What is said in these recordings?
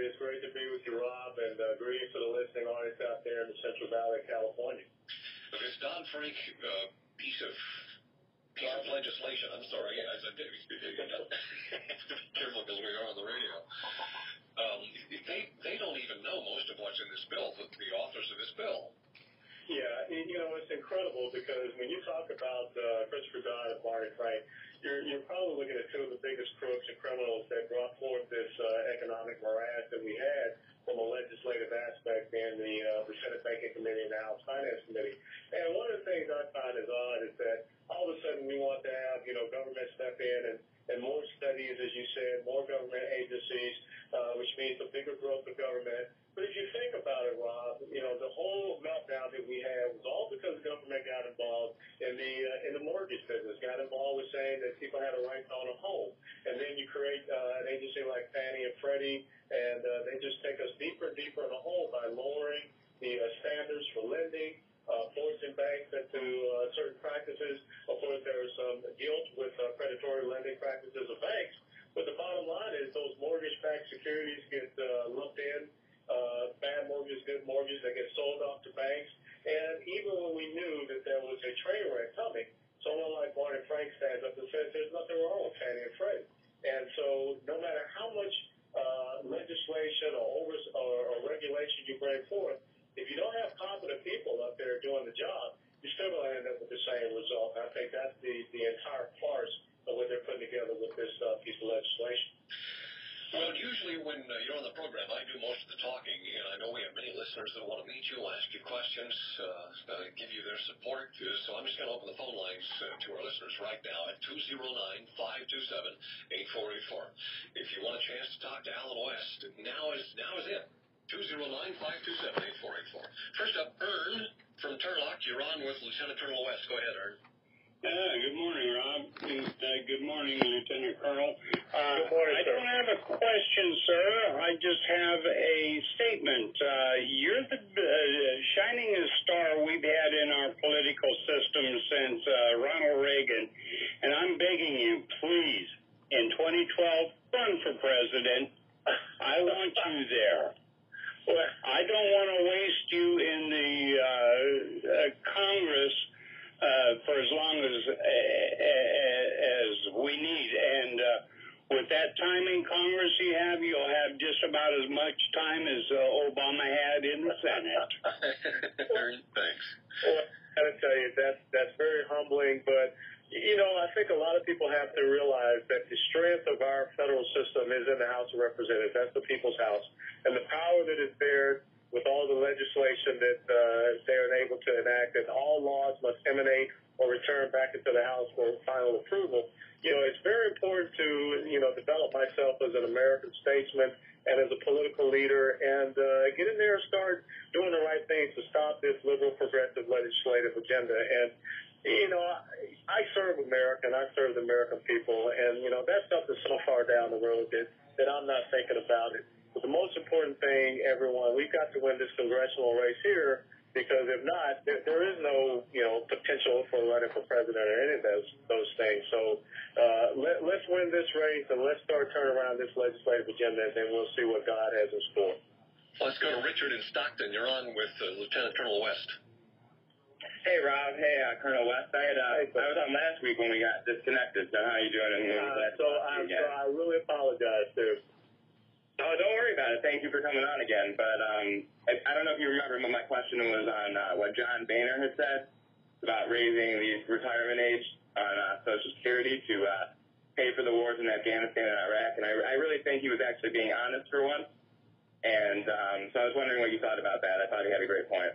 It's great to be with you, Rob, and greetings to the listening audience out there in the Central Valley of California. This Dodd-Frank piece of legislation, I'm sorry, as I did, have to be careful because we are on the radio. They don't even know most of what's in this bill, the authors of this bill. Yeah, it's incredible because when you talk about Christopher Dodd and Barney Frank, you're probably looking at two of the biggest crooks and criminals that brought forth this economic morass that we had from a legislative aspect in the Senate Banking Committee and the House Finance Committee. And one of the things I find is odd is that all of a sudden we want to have, government step in and more studies, as you said, more government agencies, which means a bigger growth of government. But if you think about it, Rob, the whole meltdown that we had was all because the government got involved in the mortgage business, got involved with saying that people had a right to own a home. And then you create an agency like Fannie and Freddie, and they just take us deeper and deeper in the hole by lowering the standards for lending, forcing banks into certain practices. Of course, there is some guilt with predatory lending practices of banks. But the bottom line is those mortgage-backed securities get lumped in. Bad mortgages, good mortgages, they get sold off to banks. And even when we knew that there was a train wreck coming, someone like Barney Frank stands up and says there's nothing wrong with Fannie and Freddie. And so no matter how much legislation or regulation you bring forth, if you don't have competent people up there doing the job, you're still going to end up with the same result. And I think that's the entire farce of what they're putting together with this piece of legislation. Well, usually when you're on the program, I do most of the talking, and I know we have many listeners that want to meet you, ask you questions, give you their support. So I'm just going to open the phone lines to our listeners right now at 209-527-8484. If you want a chance to talk to Alan West, now is it. 209-527-8484. First up, Ern from Turlock. You're on with Lieutenant Colonel West. Go ahead, Ern. Good morning, Rob. Good morning, Lieutenant Colonel. Good morning, I don't have a question, sir. I just have a statement. You're the shiningest star we've had in our political system since Ronald Reagan. And I'm begging you, please, in 2012, run for president. I want you there. I don't want to waste you in the Congress for as long as we need. And with that time in Congress you'll have just about as much time as Obama had in the Senate. Thanks. Well, I got to tell you, that's very humbling, but I think a lot of people have to realize that the strength of our federal system is in the House of Representatives. That's the people's house. And the power that is there with all the legislation that they're able to enact, and all laws must emanate or return back into the House for final approval. It's very important to, develop myself as an American statesman and as a political leader and get in there and start doing the right things to stop this liberal progressive legislative agenda. And, I serve America and I serve the American people, and, that's something so far down the road that I'm not thinking about it. But the most important thing, everyone, we've got to win this congressional race here, because if not, there is no, potential for running for president or any of those things. So let's win this race and let's start turning around this legislative agenda, and then we'll see what God has in store. Let's go to Richard in Stockton. You're on with Lieutenant Colonel West. Hey, Rob. Hey, Colonel West. I was on last week when we got disconnected. So how are you doing? I really apologize, too. Oh, don't worry about it. Thank you for coming on again. But I don't know if you remember, but my question was on what John Boehner had said about raising the retirement age on Social Security to pay for the wars in Afghanistan and Iraq. And I really think he was actually being honest for once. And so I was wondering what you thought about that. I thought he had a great point.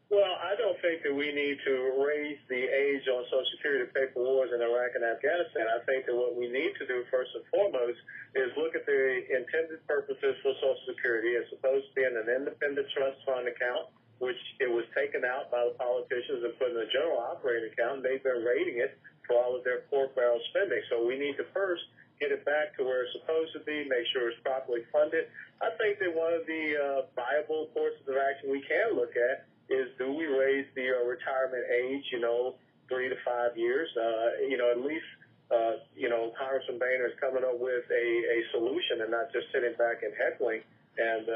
Well, I don't think that we need to raise the age on Social Security to pay for wars in Iraq and Afghanistan. I think that what we need to do first and foremost is look at the intended purposes for Social Security. It's supposed to be in an independent trust fund account, which it was taken out by the politicians and put in a general operating account, and they've been raiding it for all of their pork barrel spending. So we need to first get it back to where it's supposed to be, make sure it's properly funded. I think that one of the viable courses of action we can look at is, do we raise the retirement age, 3 to 5 years? At least, Congressman Boehner is coming up with a solution and not just sitting back and heckling and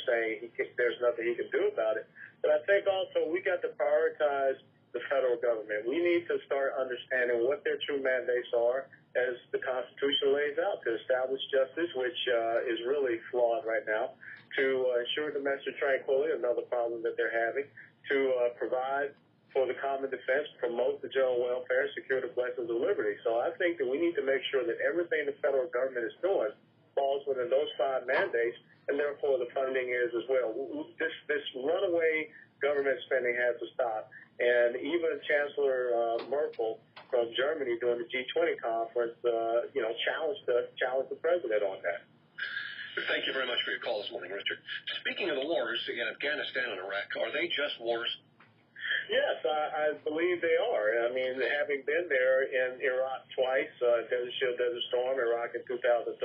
saying there's nothing he can do about it. But I think also we got to prioritize the federal government. We need to start understanding what their true mandates are as the Constitution lays out to establish justice, which is really flawed right now, to ensure domestic tranquility, another problem that they're having, to provide for the common defense, promote the general welfare, secure the blessings of liberty. So I think that we need to make sure that everything the federal government is doing falls within those 5 mandates, and therefore the funding is as well. This runaway government spending has to stop. And even Chancellor Merkel from Germany during the G20 conference, challenged the president on that. Thank you very much for your call this morning, Richard. Speaking of the wars in Afghanistan and Iraq, are they just wars? Yes, I believe they are. I mean, having been there in Iraq twice, Desert Shield, Desert Storm, Iraq in 2003,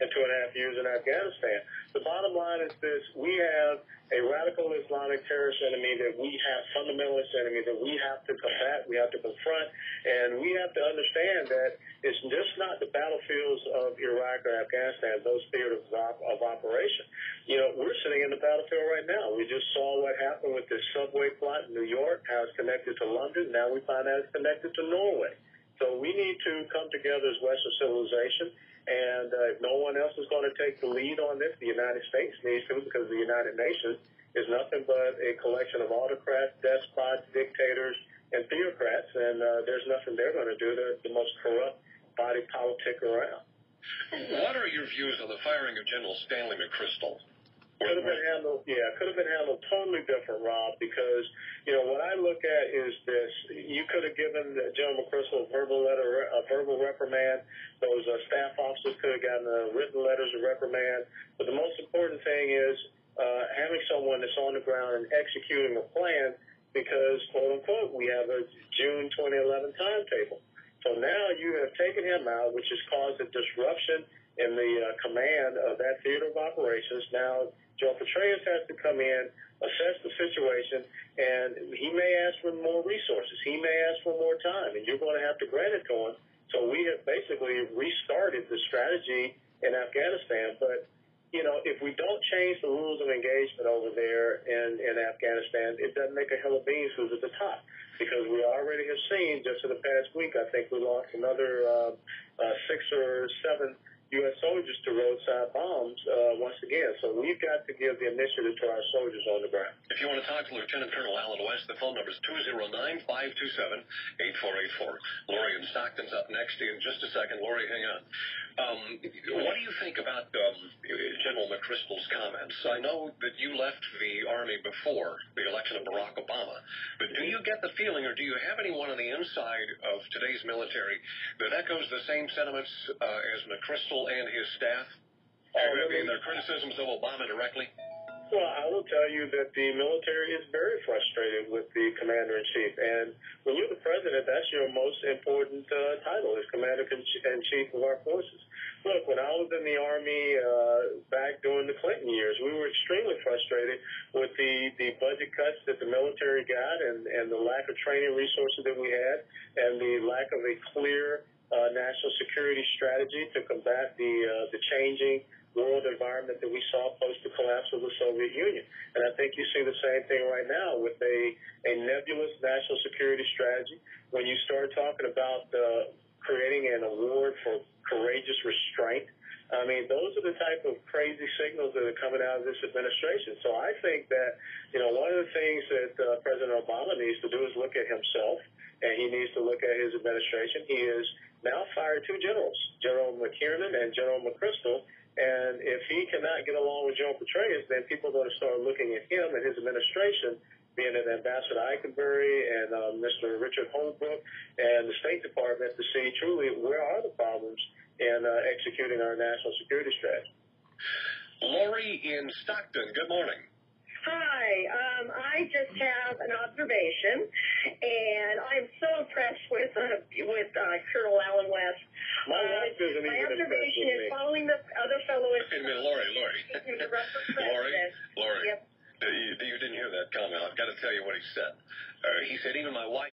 and 2.5 years in Afghanistan. The bottom line is this: we have a radical Islamic terrorist enemy that we have, fundamentalist enemy that we have to combat, we have to confront, and we have to understand that it's just not the battlefields of Iraq or Afghanistan, those theaters of operation. We're sitting in the battlefield right now. We just saw what happened with the subway plot in New York, how it's connected to London. Now we find out it's connected to Norway. So we need to come together as Western civilization. And if no one else is going to take the lead on this, the United States needs to, because the United Nations is nothing but a collection of autocrats, despots, dictators, and theocrats, and there's nothing they're going to do. They're the most corrupt body politic around. What are your views on the firing of General Stanley McChrystal? Could have been handled totally different, Rob, because, what I look at is this. You could have given General McChrystal a verbal reprimand. Those staff officers could have gotten written letters of reprimand. But the most important thing is having someone that's on the ground and executing a plan because, quote, unquote, we have a June 2011 timetable. So now you have taken him out, which has caused a disruption in the command of that theater of operations. Now, Joe Petraeus has to come in, assess the situation, and he may ask for more resources. He may ask for more time, and you're going to have to grant it to him. So we have basically restarted the strategy in Afghanistan. But, if we don't change the rules of engagement over there in Afghanistan, it doesn't make a hill of beans who's at the top. Because we already have seen, just in the past week, I think we lost another 6 or 7 U.S. soldiers to roadside bombs once again. So we've got to give the initiative to our soldiers on the ground. If you want to talk to Lieutenant Colonel Alan West, the phone number is 209-527-8484. Lori in Stockton's up next in just a second. Lori, hang on. What do you think about General McChrystal's comments? I know that you left the Army before the election of Barack Obama, but do you get the feeling, or do you have anyone on the inside of today's military that echoes the same sentiments as McChrystal and his staff? In their criticisms of Obama directly? Well, I will tell you that the military is very frustrated with the commander-in-chief. And when you're the president, that's your most important title, is commander-in-chief of our forces. Look, when I was in the Army back during the Clinton years, we were extremely frustrated with the budget cuts that the military got and the lack of training resources that we had and the lack of a clear national security strategy to combat the changing world environment that we saw post the collapse of the Soviet Union. And I think you see the same thing right now with a nebulous national security strategy. When you start talking about creating an award for courageous restraint, I mean, those are the type of crazy signals that are coming out of this administration. So I think that, one of the things that President Obama needs to do is look at himself, and he needs to look at his administration. He has now fired 2 generals, General McKiernan and General McChrystal. And if he cannot get along with Joe Petraeus, then people are going to start looking at him and his administration, being it Ambassador Eikenberry and Mr. Richard Holbrooke and the State Department, to see truly where are the problems in executing our national security strategy. Lori in Stockton, good morning. Hi, I just have an observation, and I'm so impressed with Colonel Alan West. My wife isn't even impressed with me. My observation is following the other fellow. Wait a minute, Lori. Lori. Yep. You didn't hear that comment. I've got to tell you what he said. He said, even my wife